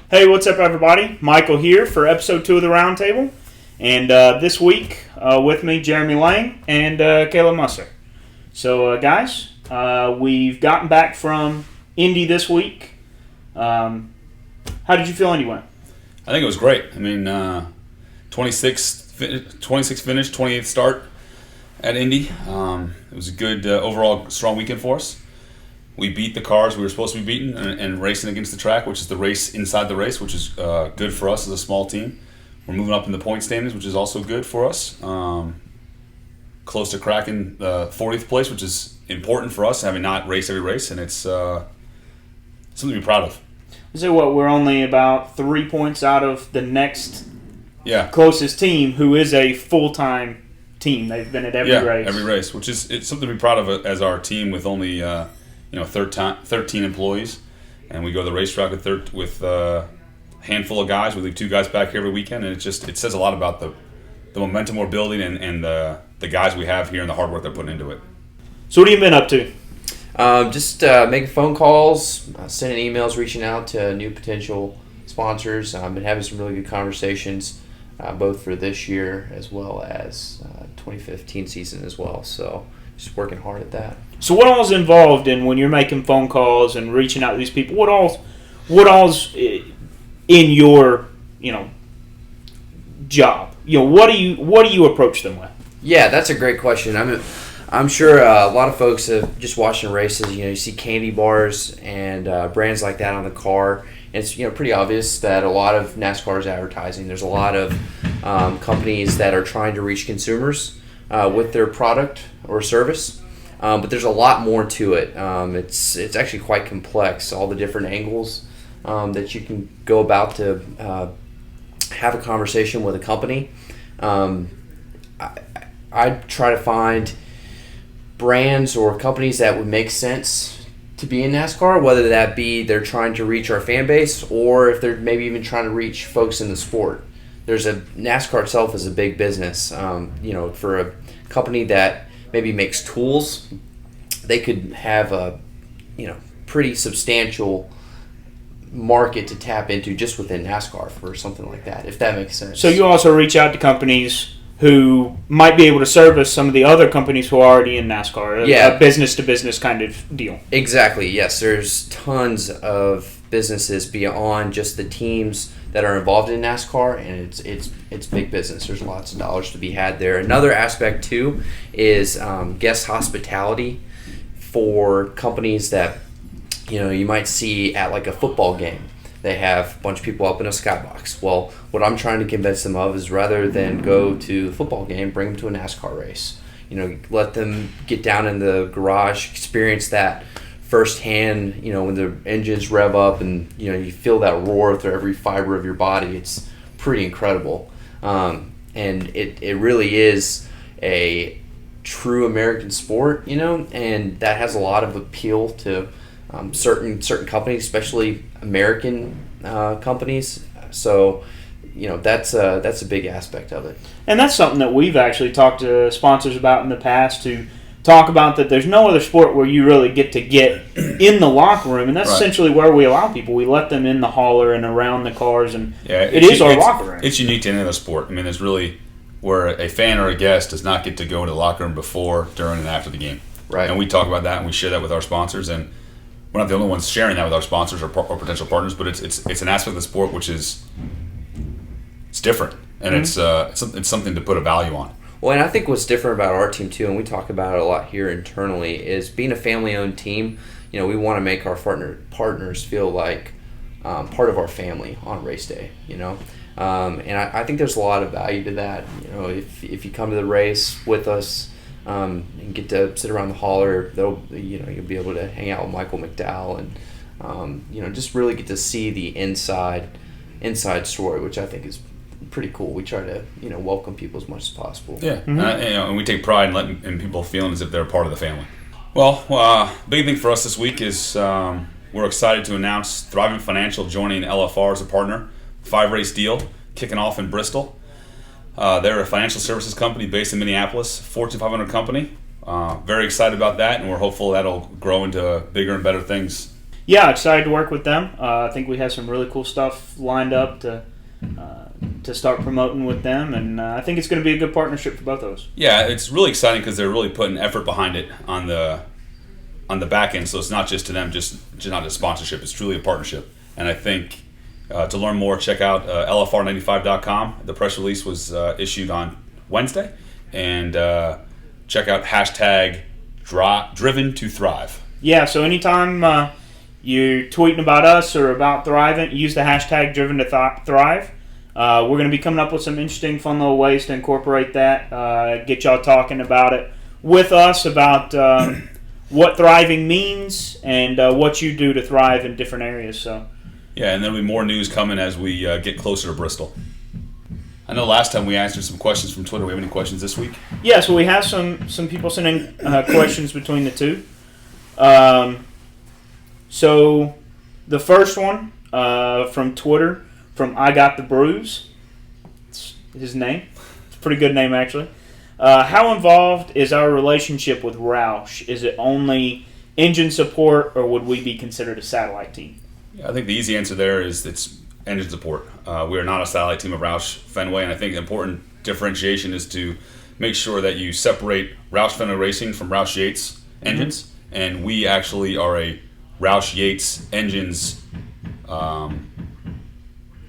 Hey, what's up, everybody? Michael here for episode 2 of the Roundtable. And this week, with me, Jeremy Lange and Caleb Musser. So, guys, we've gotten back from Indy this week. How did you feel anyway? I think it was great. I mean, 26 finish, 28th start at Indy. It was a good overall strong weekend for us. We beat the cars we were supposed to be beating and racing against the track, which is the race inside the race, which is good for us as a small team. We're moving up in the point standings, which is also good for us. Close to cracking the 40th place, which is important for us, having not raced every race, and it's something to be proud of. So we're only about 3 points out of the next closest team, who is a full-time team. They've been at every race. Every race, which is it's something to be proud of as our team with only 13 employees, and we go to the racetrack with a handful of guys. We leave 2 guys back here every weekend, and it says a lot about the momentum we're building and the guys we have here and the hard work they're putting into it. So what have you been up to? Just making phone calls, sending emails, reaching out to new potential sponsors. I've been having some really good conversations, both for this year as well as 2015 season as well. So just working hard at that. So what all's involved in when you're making phone calls and reaching out to these people? What all's in your job? What do you approach them with? Yeah, that's a great question. I'm sure a lot of folks have just watching races. You see candy bars and brands like that on the car. It's pretty obvious that a lot of NASCAR is advertising. There's a lot of companies that are trying to reach consumers with their product or service. But there's a lot more to it. It's actually quite complex, all the different angles that you can go about to have a conversation with a company. I try to find brands or companies that would make sense to be in NASCAR, whether that be they're trying to reach our fan base or if they're maybe even trying to reach folks in the sport. NASCAR itself is a big business. For a company that maybe makes tools, they could have a pretty substantial market to tap into just within NASCAR for something like that, if that makes sense. So you also reach out to companies who might be able to service some of the other companies who are already in NASCAR, a business-to-business kind of deal. Exactly, yes. There's tons of businesses beyond just the teams that are involved in NASCAR, and it's big business. There's lots of dollars to be had there. Another aspect, too, is guest hospitality for companies that you might see at like a football game. They have a bunch of people up in a skybox. Well, what I'm trying to convince them of is rather than go to the football game, bring them to a NASCAR race. Let them get down in the garage, experience that firsthand, when the engines rev up and, you feel that roar through every fiber of your body. It's pretty incredible. And it really is a true American sport, and that has a lot of appeal to certain companies, especially American companies. So, that's a big aspect of it. And that's something that we've actually talked to sponsors about in the past, to talk about that there's no other sport where you really get in the locker room, and that's essentially where we allow people. We let them in the hauler and around the cars, and it is our locker room. It's unique to any other sport. I mean, there's really where a fan or a guest does not get to go into the locker room before, during, and after the game. Right. And we talk about that, and we share that with our sponsors, and we're not the only ones sharing that with our sponsors or potential partners, but it's an aspect of the sport which is different, and it's something to put a value on. Well, and I think what's different about our team too, and we talk about it a lot here internally, is being a family-owned team. We want to make our partners feel like part of our family on race day. And I think there's a lot of value to that. If you come to the race with us and get to sit around the hauler, you'll be able to hang out with Michael McDowell and just really get to see the inside story, which I think is pretty cool. We try to welcome people as much as possible. Yeah, and we take pride in people feeling as if they're part of the family. Well, big thing for us this week is we're excited to announce Thriving Financial joining LFR as a partner. 5-race deal kicking off in Bristol. They're a financial services company based in Minneapolis, Fortune 500 company. Very excited about that, and we're hopeful that'll grow into bigger and better things. Yeah, excited to work with them. I think we have some really cool stuff lined up to start promoting with them, and I think it's going to be a good partnership for both of us. Yeah, it's really exciting because they're really putting effort behind it on the back end. So it's not just to them, just not a sponsorship. It's truly a partnership. And I think to learn more, check out lfr95.com. The press release was issued on Wednesday, and check out hashtag Driven to Thrive. Yeah, so anytime you're tweeting about us or about thriving, use the hashtag Driven to Thrive. We're going to be coming up with some interesting, fun little ways to incorporate that, get y'all talking about it with us, about what thriving means and what you do to thrive in different areas. So, yeah, and there'll be more news coming as we get closer to Bristol. I know last time we answered some questions from Twitter. We have any questions this week? Yeah, so we have some people sending questions between the two. So the first one from Twitter, from I Got the Bruise. It's his name. It's a pretty good name, actually. How involved is our relationship with Roush? Is it only engine support, or would we be considered a satellite team? Yeah, I think the easy answer there is it's engine support. We are not a satellite team of Roush Fenway, and I think the important differentiation is to make sure that you separate Roush Fenway Racing from Roush Yates engines, and we actually are a Roush Yates engines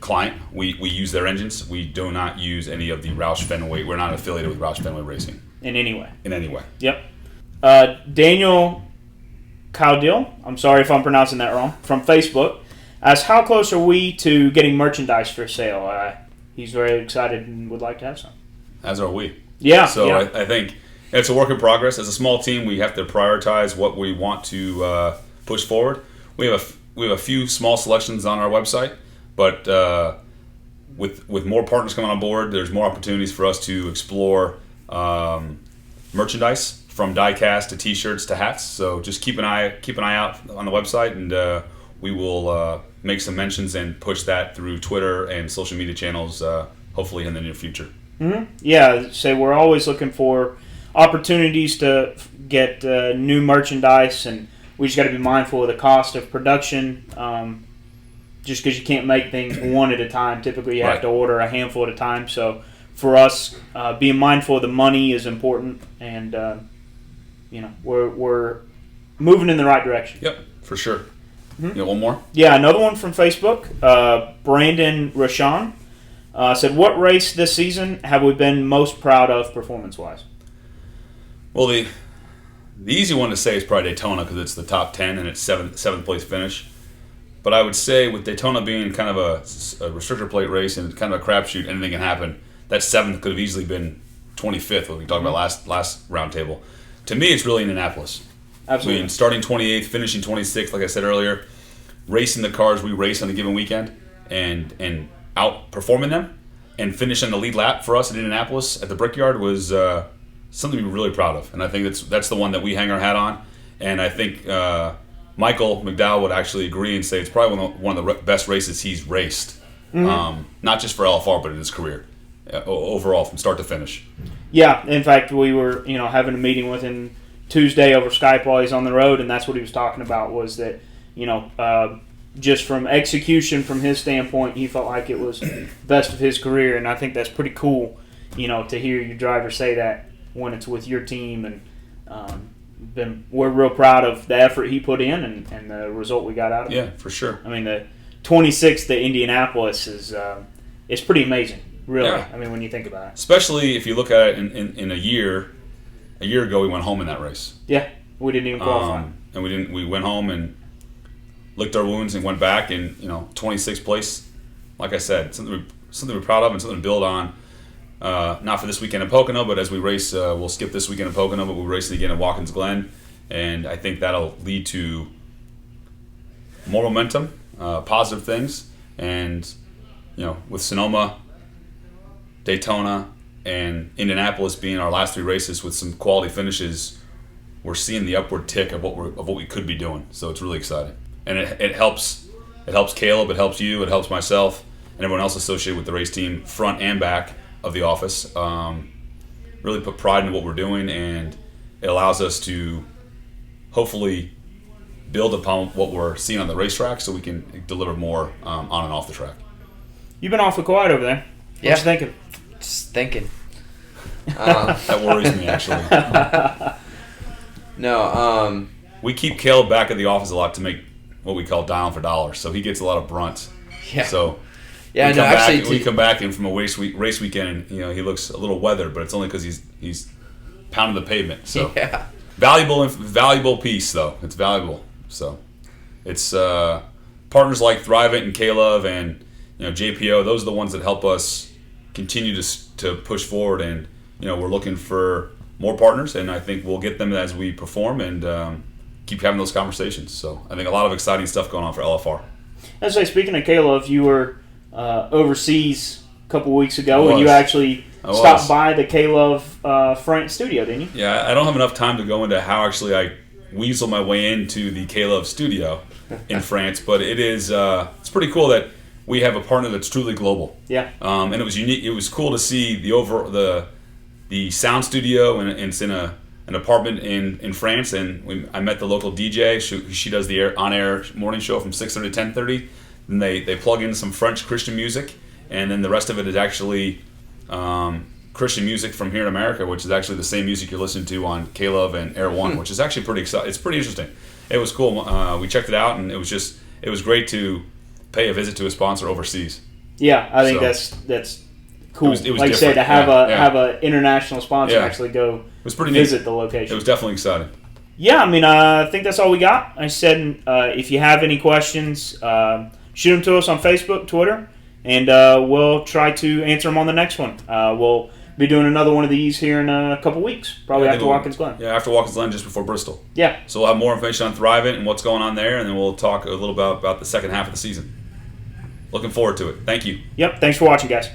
client. We use their engines. We do not use any of the Roush Fenway. We're not affiliated with Roush Fenway Racing. In any way? In any way. Yep. Daniel Cowdill, I'm sorry if I'm pronouncing that wrong, from Facebook, asks, how close are we to getting merchandise for sale? He's very excited and would like to have some. As are we. Yeah. So yeah. I think it's a work in progress. As a small team, we have to prioritize what we want to push forward. We have a few small selections on our website, but with more partners coming on board, there's more opportunities for us to explore merchandise, from die-cast to T-shirts to hats. So just keep an eye out on the website, and we will make some mentions and push that through Twitter and social media channels, hopefully in the near future. Mm-hmm. Yeah, so we're always looking for opportunities to get new merchandise, and we just got to be mindful of the cost of production. Just because you can't make things one at a time, typically you have to order a handful at a time. So for us, being mindful of the money is important, and we're moving in the right direction. Yep, for sure. Mm-hmm. You got one more? Yeah, another one from Facebook. Brandon Rashawn said, what race this season have we been most proud of performance-wise? Well, the easy one to say is probably Daytona, because it's the top 10 and it's seventh place finish. But I would say with Daytona being kind of a restrictor plate race and kind of a crapshoot, anything can happen, that seventh could have easily been 25th, what we talked about last roundtable. To me, it's really Indianapolis. Absolutely. I mean, starting 28th, finishing 26th, like I said earlier, racing the cars we race on a given weekend and outperforming them and finishing the lead lap for us in Indianapolis at the Brickyard was something to be really proud of. And I think that's the one that we hang our hat on. And I think Michael McDowell would actually agree and say it's probably one of the best races he's raced, not just for LFR, but in his career overall, from start to finish. Yeah, in fact, we were having a meeting with him Tuesday over Skype while he's on the road, and that's what he was talking about, was that just from execution from his standpoint, he felt like it was best of his career, and I think that's pretty cool, to hear your driver say that when it's with your team, and we're real proud of the effort he put in and the result we got out of it. Yeah, for sure. I mean, the 26th to Indianapolis is pretty amazing, really. Yeah. I mean, when you think about it. Especially if you look at it in a year. A year ago, we went home in that race. Yeah, we didn't even qualify. And we didn't. We went home and licked our wounds and went back, and 26th place. Like I said, something we're proud of and something to build on. Not for this weekend in Pocono, but as we race, we'll skip this weekend in Pocono, but we'll race it again at Watkins Glen, and I think that'll lead to more momentum, positive things, and with Sonoma, Daytona, and Indianapolis being our last three races with some quality finishes, we're seeing the upward tick of what we could be doing. So it's really exciting, and it helps. It helps Caleb. It helps you. It helps myself and everyone else associated with the race team, front and back of the office. Really put pride in what we're doing, and it allows us to hopefully build upon what we're seeing on the racetrack so we can deliver more on and off the track. You've been awfully quiet over there. What you thinking? Just thinking. That worries me, actually. No, we keep Caleb back at the office a lot to make what we call down for dollars, so he gets a lot of brunt. Yeah. So yeah, we come back in from a race weekend, and he looks a little weathered, but it's only because he's pounding the pavement. So yeah. valuable piece though. It's valuable. So it's partners like Thrivent and Caleb and JPO. Those are the ones that help us continue to push forward, and we're looking for more partners, and I think we'll get them as we perform and keep having those conversations. So I think a lot of exciting stuff going on for LFR. I say, speaking of Caleb, you were overseas a couple weeks ago, and you actually stopped by the Caleb France studio, didn't you? Yeah, I don't have enough time to go into how actually I weasel my way into the Caleb studio in France, but it's pretty cool that we have a partner that's truly global. Yeah. And it was unique. It was cool to see the sound studio, and it's in an apartment in France. And I met the local DJ. She does the on-air morning show from 6:30 to 10:30. And they plug in some French Christian music, and then the rest of it is actually Christian music from here in America, which is actually the same music you're listening to on Caleb and Air One, which is actually pretty exciting. It's pretty interesting. It was cool. We checked it out, and it was great to pay a visit to a sponsor overseas. Yeah, I think that's cool. It was like you say, to have a international sponsor actually go visit the location. It was definitely exciting. Yeah, I mean, I think that's all we got. I said, if you have any questions, shoot them to us on Facebook, Twitter, and we'll try to answer them on the next one. We'll be doing another one of these here in a couple weeks, probably after Watkins Glen. Yeah, after Watkins Glen, just before Bristol. Yeah. So we'll have more information on Thrivent and what's going on there, and then we'll talk a little about the second half of the season. Looking forward to it. Thank you. Yep, thanks for watching, guys.